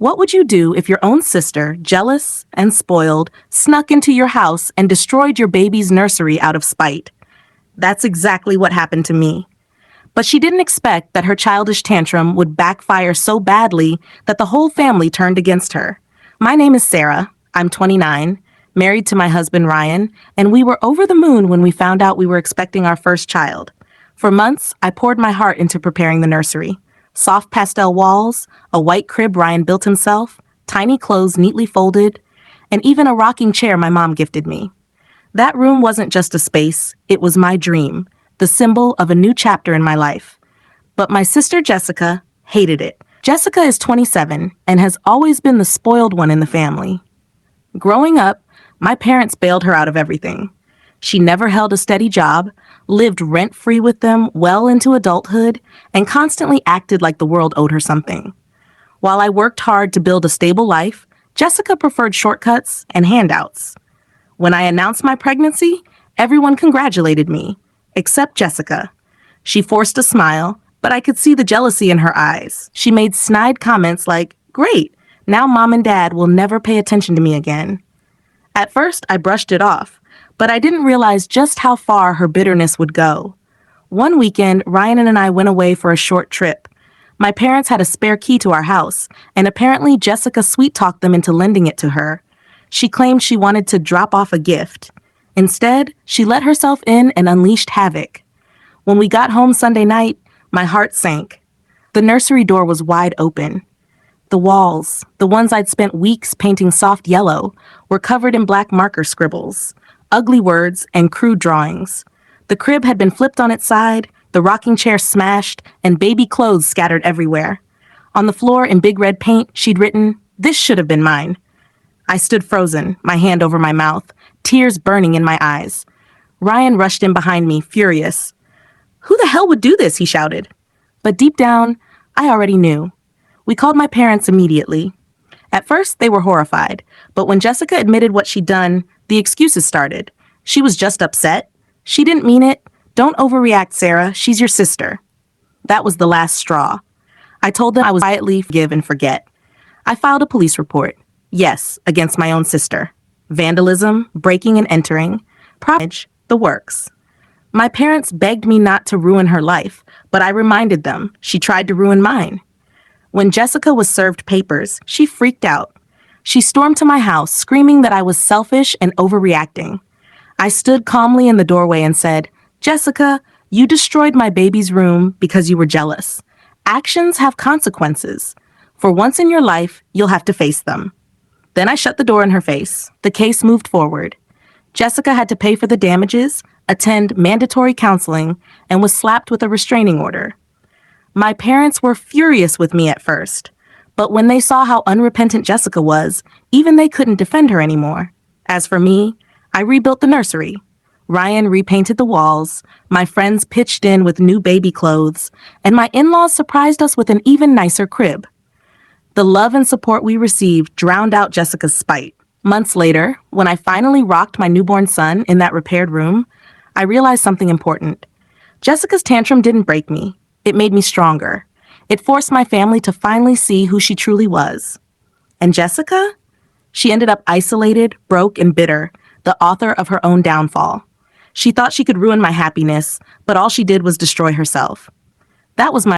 What would you do if your own sister, jealous and spoiled, snuck into your house and destroyed your baby's nursery out of spite? That's exactly what happened to me. But she didn't expect that her childish tantrum would backfire so badly that the whole family turned against her. My name is Sarah. I'm 29, married to my husband Ryan, and we were over the moon when we found out we were expecting our first child. For months, I poured my heart into preparing the nursery. Soft pastel walls, a white crib Ryan built himself, tiny clothes neatly folded, and even a rocking chair my mom gifted me. That room wasn't just a space, it was my dream, the symbol of a new chapter in my life. But my sister Jessica hated it. Jessica is 27 and has always been the spoiled one in the family. Growing up, my parents bailed her out of everything. She never held a steady job, lived rent-free with them well into adulthood, and constantly acted like the world owed her something. While I worked hard to build a stable life, Jessica preferred shortcuts and handouts. When I announced my pregnancy, everyone congratulated me, except Jessica. She forced a smile, but I could see the jealousy in her eyes. She made snide comments like, "Great, now Mom and Dad will never pay attention to me again." At first, I brushed it off, but I didn't realize just how far her bitterness would go. One weekend, Ryan and I went away for a short trip. My parents had a spare key to our house, and apparently Jessica sweet-talked them into lending it to her. She claimed she wanted to drop off a gift. Instead, she let herself in and unleashed havoc. When we got home Sunday night, my heart sank. The nursery door was wide open. The walls, the ones I'd spent weeks painting soft yellow, were covered in black marker scribbles, ugly words, and crude drawings. The crib had been flipped on its side, the rocking chair smashed, and baby clothes scattered everywhere. On the floor in big red paint, she'd written, "This should have been mine." I stood frozen, my hand over my mouth, tears burning in my eyes. Ryan rushed in behind me, furious. "Who the hell would do this?" he shouted. But deep down, I already knew. We called my parents immediately. At first, they were horrified, but when Jessica admitted what she'd done, the excuses started. She was just upset. She didn't mean it. "Don't overreact, Sarah. She's your sister." That was the last straw. I told them I was quietly forgive and forget. I filed a police report. Yes, against my own sister. Vandalism, breaking and entering, property, the works. My parents begged me not to ruin her life, but I reminded them she tried to ruin mine. When Jessica was served papers, she freaked out. She stormed to my house, screaming that I was selfish and overreacting. I stood calmly in the doorway and said, "Jessica, you destroyed my baby's room because you were jealous. Actions have consequences. For once in your life, you'll have to face them." Then I shut the door in her face. The case moved forward. Jessica had to pay for the damages, attend mandatory counseling, and was slapped with a restraining order. My parents were furious with me at first, but when they saw how unrepentant Jessica was, even they couldn't defend her anymore. As for me, I rebuilt the nursery. Ryan repainted the walls, my friends pitched in with new baby clothes, and my in-laws surprised us with an even nicer crib. The love and support we received drowned out Jessica's spite. Months later, when I finally rocked my newborn son in that repaired room, I realized something important. Jessica's tantrum didn't break me. It made me stronger. It forced my family to finally see who she truly was. And Jessica? She ended up isolated, broke, and bitter, the author of her own downfall. She thought she could ruin my happiness, but all she did was destroy herself. That was my